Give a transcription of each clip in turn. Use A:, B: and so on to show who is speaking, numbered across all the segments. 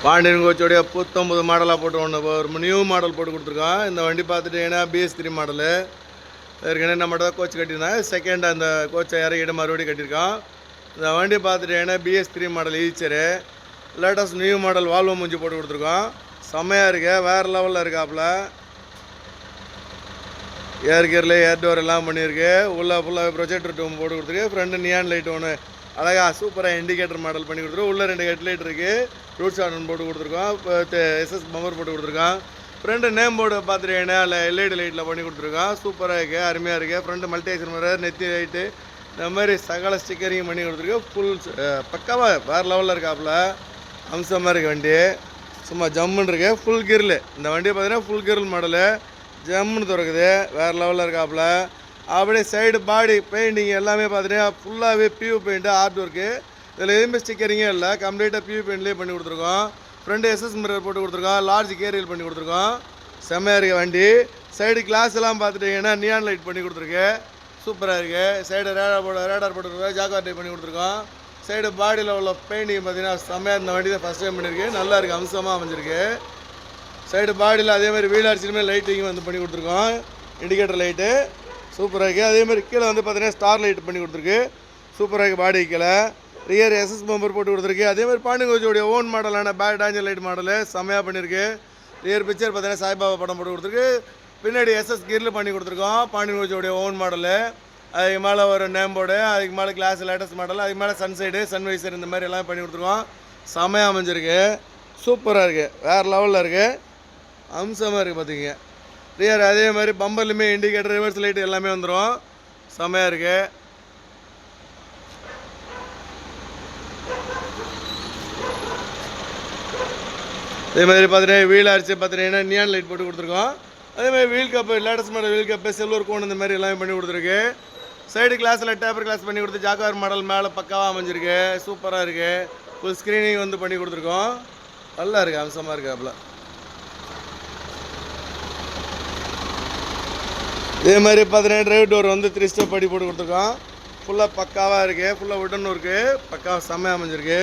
A: பாண்டியன் கோச்சோடைய புத்தம்பது மாடலாக போட்டு ஒன்று ஒரு நியூ மாடல் போட்டு கொடுத்துருக்கோம். இந்த வண்டி பார்த்துட்டிங்கன்னா BS3 மாடலு. ஏற்கனவே நம்மகிட்ட தான் கோச் கட்டியிருந்தேன். செகண்ட் அந்த கோச்சை இறக்கிட்டு மறுபடியும் கட்டியிருக்கோம். இந்த வண்டி பார்த்துட்டிங்கன்னா BS3 model ஈச்சரு. Latest new model Volvo மூஞ்சி போட்டு கொடுத்துருக்கோம். செம்மையாக இருக்கு, வேறு லெவலில் இருக்காப்புல. ஏர் கியரில் ஏர் டோர் எல்லாம் பண்ணியிருக்கு. உள்ளே ஃபுல்லாக ப்ரொஜெக்டர் டூம் போட்டு கொடுத்துருக்கு. ஃப்ரெண்டு நியான் லைட் ஒன்று அழகாக சூப்பராக இண்டிகேட்டர் மாடல் பண்ணி கொடுத்துருக்கோம். உள்ளே 2 ஹெட்லைட் இருக்குது. ரூட் ஷார்டன் போட்டு கொடுத்துருக்கோம். இப்போ SS பம்பர் போட்டு கொடுத்துருக்கோம். ஃப்ரெண்டு நேம் போர்டு பார்த்துட்டீங்கன்னா LED லைட்டில் பண்ணி கொடுத்துருக்கோம். சூப்பராக இருக்குது, அருமையாக இருக்குது. ஃப்ரெண்டு மல்டிஆக்சன் மிரர், நெத்தி லைட்டு, இந்த மாதிரி சகல ஸ்டிக்கரிங் பண்ணி கொடுத்துருக்கு. ஃபுல் பக்காவாக வேறு லெவலில் இருக்காப்புல. அம்சமாக இருக்குது வண்டி. சும்மா ஜம்முன்னு இருக்குது. ஃபுல் கிரில் இந்த வண்டி பார்த்தீங்கன்னா ஃபுல் கிரில் மாடலு. ஜம்முன்னு திறக்குது, வேறு லெவலில் இருக்காப்புல. அப்படியே சைடு பாடி பெயிண்டிங் எல்லாமே பார்த்துட்டீங்கன்னா ஃபுல்லாகவே பியூ பெயிண்ட்டு ஆர்ட் ஒர்க்கு. இதில் எதுவுமே ஸ்டிக்கரிங்கே இல்லை, கம்ப்ளீட்டாக பியூ பெயிண்ட்லேயே பண்ணி கொடுத்துருக்கோம். ஃப்ரெண்டு SS மிரர் போட்டு கொடுத்துருக்கோம். லார்ஜ் கேரியல் பண்ணி கொடுத்துருக்கோம். செம்மையாக இருக்க வண்டி. சைடு கிளாஸ் எல்லாம் பார்த்துட்டிங்கன்னா நியான் லைட் பண்ணி கொடுத்துருக்கு. சூப்பராக இருக்குது. சைடு ரேடார் போட்டுருக்கோம். ஜாக்வார் டைப் பண்ணி கொடுத்துருக்கோம். சைடு பாடியில் உள்ள பெயிண்டிங் பார்த்தீங்கன்னா செம்மையாக இந்த வண்டி தான் ஃபஸ்ட் டைம் பண்ணியிருக்கு. நல்லா இருக்குது, அம்சமாக அமைஞ்சிருக்கு. சைடு பாடியில் அதேமாதிரி வீல் அடிச்சுமே லைட்டிங் வந்து பண்ணி கொடுத்துருக்கோம். இண்டிகேட்டர் லைட்டு சூப்பராக இருக்குது. அதேமாதிரி கீழே வந்து பார்த்தீங்கன்னா ஸ்டார் லைட் பண்ணி கொடுத்துருக்கு. சூப்பராக இருக்குது பாடி கீழே. ரியர் SS பம்பர் போட்டு கொடுத்துருக்கு. அதேமாதிரி பாண்டியன் கோச்சோடைய ஓன் மாடலான பேக் டேஞ்சர் லைட் மாடலு செம்மையாக பண்ணியிருக்கு. ரியர் பிக்சர் பார்த்தீங்கன்னா சாய்பாபா படம் போட்டு கொடுத்துருக்கு. பின்னாடி SS கிரில் பண்ணி கொடுத்துருக்கோம். பாண்டியன் கோச்சோடைய ஓன் மாடலு. அதுக்கு மேலே ஒரு நேம் போர்டு, அதுக்கு மேலே கிளாஸ் லேட்டஸ்ட் மாடல், அதுக்கு மேலே சன்சைடு சன்வைசர் இந்த மாதிரி எல்லாம் பண்ணி கொடுத்துருக்கோம். செம்மையாக அமைஞ்சிருக்கு. சூப்பராக இருக்குது, வேறு லெவலில் இருக்குது, அம்சமாக இருக்குது பார்த்துக்கிங்க. ரியர் அதே மாதிரி பம்பர்லையுமே இண்டிகேட்டர் ரிவர்ஸ் லைட் எல்லாமே வந்துடும். செம்மையாக இருக்குது. அதே மாதிரி பார்த்தீங்கன்னா வீல் அரிசி பார்த்தீங்கன்னா நியான் லைட் போட்டு கொடுத்துருக்கோம். அதேமாதிரி wheel cup latest model wheel cup silver cone இந்த மாதிரி எல்லாமே பண்ணி கொடுத்துருக்கு. சைடு கிளாஸில் டேப்பர் கிளாஸ் பண்ணி கொடுத்து ஜாக்வார் மாடல் மேலே பக்காவாக அமைஞ்சிருக்கு. சூப்பராக இருக்குது. ஃபுல் ஸ்க்ரீனிங் வந்து பண்ணி கொடுத்துருக்கோம். நல்லா இருக்குது, அம்சமாக இருக்குது. அப்பல இதே மாதிரி பார்த்தீங்கன்னா டிரைவ் டோர் வந்து 3 ஸ்டெப் படி போட்டு கொடுத்துருக்கோம். ஃபுல்லாக பக்காவாக இருக்குது. ஃபுல்லாக உடன் இருக்குது. பக்காவாக செம்மையாக அமைஞ்சிருக்கு.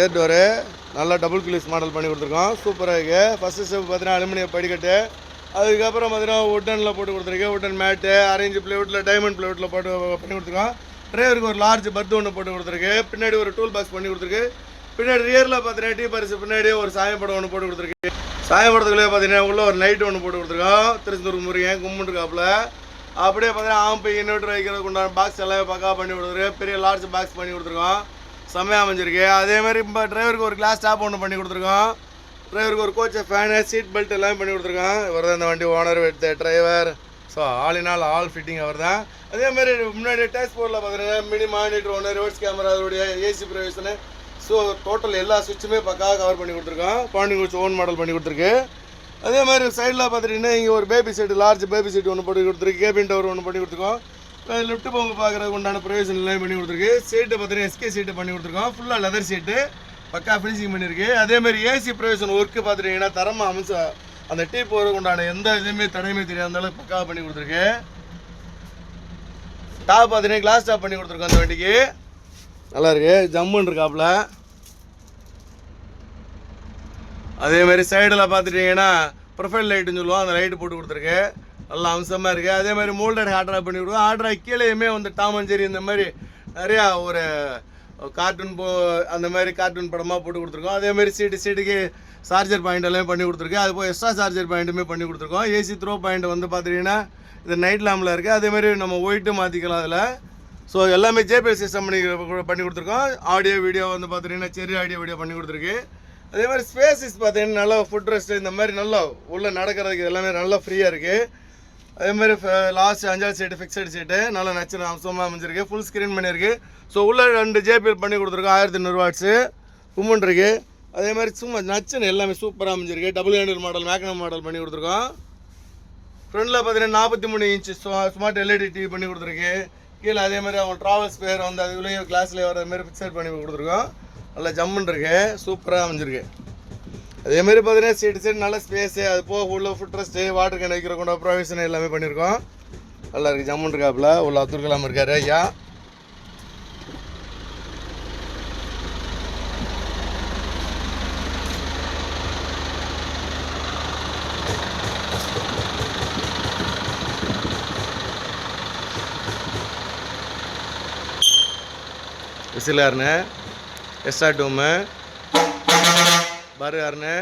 A: ஏர் டோரு நல்லா டபுள் கிளிஸ் மாடல் பண்ணி கொடுத்துருக்கோம். சூப்பராக இருக்குது. ஃபஸ்ட்டு ஸ்டெப் பார்த்தீங்கன்னா அலுமினியம் படிக்கட்டு. அதுக்கப்புறம் பார்த்தீங்கன்னா உட்டனில் போட்டு கொடுத்துருக்கு. உட்டன் மேட்டு, அரேஞ்சு பிளேவுட்டில், டைமண்ட் பிளேவுட்டில் போட்டு பண்ணி கொடுத்துருக்கோம். டிரைவருக்கு ஒரு லார்ஜ் பர்த் ஒன்று போட்டு கொடுத்துருக்கு. பின்னாடி ஒரு டூல் பாக்ஸ் பண்ணி கொடுத்துருக்கு. பின்னாடி ரியரில் பார்த்தீங்கன்னா டீ பரிசு பின்னாடி ஒரு சாயம் படம் ஒன்று போட்டு கொடுத்துருக்கு. சாயம் படத்துக்குள்ளே பார்த்தீங்கன்னா உள்ள ஒரு லைட் ஒன்று போட்டு கொடுத்துருக்கோம். திருச்செந்தூர் முருகன் கும்பிட்டு இருக்காப்புல. அப்படியே பார்த்தீங்கன்னா ஆம்பை இன்வெர்டர் வைக்கிறதுக்கு உண்டான பாக்ஸ் எல்லாமே பக்காவாக பண்ணி கொடுத்துருக்கு. பெரிய லார்ஜ் பாக்ஸ் பண்ணி கொடுத்துருக்கோம். செம்மையாக அமைஞ்சிருக்கு. அதேமாதிரி இப்போ டிரைவருக்கு ஒரு கிளாஸ் டாப் ஒன்று பண்ணி கொடுத்துருக்கோம். டிரைவருக்கு ஒரு கோச்சை ஃபேனு, சீட் பெல்ட் எல்லாமே பண்ணி கொடுத்துருக்கோம். இவர் தான் இந்த வண்டி owner with driver. So all in all fitting அவர் தான். அதேமாதிரி முன்னாடி டேஷ் போர்டில் பார்த்தீங்கன்னா மினி மானிட்டர் ஒன்று, ரிவர்ஸ் கேமரா, அதோடைய AC ப்ரொவிஷனு. ஸோ டோட்டல் எல்லா சுவிட்சுமே பக்காவாக கவர் பண்ணி கொடுத்துருக்கோம். பாண்டியன் கோச் ஓன் மாடல் பண்ணி கொடுத்துருக்கு. அதே மாதிரி சைடில் பார்த்துட்டிங்கன்னா இங்கே ஒரு பேபி சீட்டு, லார்ஜ் பேபி சீட்டு ஒன்று போட்டு கொடுத்துருக்கு. கேபின் டவர் ஒன்று பண்ணி கொடுத்துருக்கோம். லிஃப்ட் பங்கு பார்க்குறதுக்கு உண்டான ப்ரொவிஷன் எல்லாம் பண்ணி கொடுத்துருக்கு. சீட்டு பார்த்தீங்கன்னா SK சீட்டு பண்ணி கொடுத்துருக்கோம். ஃபுல்லாக லெதர் சீட்டு பக்கா ஃபினிஷிங் பண்ணியிருக்கு. அதேமாதிரி AC ப்ரொவிஷன் ஒர்க்கு பார்த்துட்டிங்கன்னா தரமாக அம்சம் அந்த டீ போகிறதுக்கு உண்டான எந்த இதுவுமே தடையுமே தெரியாத அளவுக்கு பக்காவாக பண்ணி கொடுத்துருக்கு. டாப் பார்த்தீங்கன்னா கிளாஸ் டாப் பண்ணி கொடுத்துருக்கோம். அந்த வண்டிக்கு நல்லா இருக்கு, ஜம்முன்னு இருக்காப்புல. அதேமாதிரி சைடில் பார்த்துட்டிங்கன்னா ப்ரொஃபைல் லைட்டுன்னு சொல்லுவோம், அந்த லைட்டு போட்டு கொடுத்துருக்கு. நல்லா அம்சமாக இருக்குது. அதேமாதிரி மோல்டட் ஹார்ட்ராக் பண்ணி கொடுக்கும். ஹார்ட்ராக் கீழேயுமே வந்து டாம் அண்ட் ஜெர்ரி இந்த மாதிரி நிறையா ஒரு கார்ட்டூன் அந்த மாதிரி கார்ட்டூன் படமாக போட்டு கொடுத்துருக்கோம். அதேமாதிரி சீட்டுக்கு சார்ஜர் பாயிண்ட் எல்லாமே பண்ணி கொடுத்துருக்கு. அது போய் எக்ஸ்ட்ரா சார்ஜர் பாயிண்ட்டுமே பண்ணி கொடுத்துருக்கோம். AC த்ரோ பாயிண்ட் வந்து பார்த்துட்டிங்கன்னா இது நைட் லேம்பில் இருக்குது. அதேமாதிரி நம்ம ஒயிட்டு மாற்றிக்கலாம் அதில். ஸோ எல்லாமே JBL சிஸ்டம் பண்ணி கொடுத்துருக்கோம். ஆடியோ வீடியோ வந்து பார்த்துட்டிங்கன்னா செரி ஆடியோ வீடியோ பண்ணி கொடுத்துருக்கு. அதே மாதிரி ஸ்பேசஸ் பார்த்தீங்கன்னா நல்லா ஃபுட் ரெஸ்ட்டு இந்த மாதிரி நல்லா உள்ளே நடக்கிறதுக்கு எல்லாமே நல்லா ஃப்ரீயாக இருக்குது. அதேமாதிரி லாஸ்ட் 5வது சீட்டு ஃபிக்ஸட் சீட்டு நல்லா நச்சுன்னு அம்சமாக அமைஞ்சிருக்கு. ஃபுல் ஸ்க்ரீன் பண்ணியிருக்கு. ஸோ உள்ளே 2 JBL பண்ணி கொடுத்துருக்கோம். 1200 வாட்ஸு கும்முன் இருக்குது. அதே மாதிரி சும்மா நச்சுன்னு எல்லாமே சூப்பராக அமைஞ்சிருக்கு. Double handle model, Magnum model பண்ணி கொடுத்துருக்கோம். ஃப்ரண்ட்டில் பார்த்தீங்கன்னா 43 இன்ச்சு ஸ்மார்ட் LED டிவி பண்ணி கொடுத்துருக்கு. கீழே அதே மாதிரி அவங்க ட்ராவல்ஸ் பேர் வந்து அதுக்குள்ளேயும் கிளாஸ்லேயே வர மாதிரி ஃபிக்ஸட் பண்ணி கொடுத்துருக்கோம். நல்லா ஜம்முன்னு இருக்கு, சூப்பராக அமைஞ்சிருக்கு. அதேமாதிரி பார்த்தீங்கன்னா சீட்டு நல்ல ஸ்பேஸு, அது போக உள்ள ஃபுட் ரெஸ்ட்டு, வாட்டர் கேன் வைக்கிற கொண்ட ப்ரொவிஷன் எல்லாமே பண்ணியிருக்கோம். நல்லா இருக்குது, ஜம்முன் இருக்காப்புல. உள்ள அப்துல் கலாம் இருக்காரு ஐயா. விசில் யாருன்னு, எஸ்ஆர் டூமு, பாரு யாருன்னு.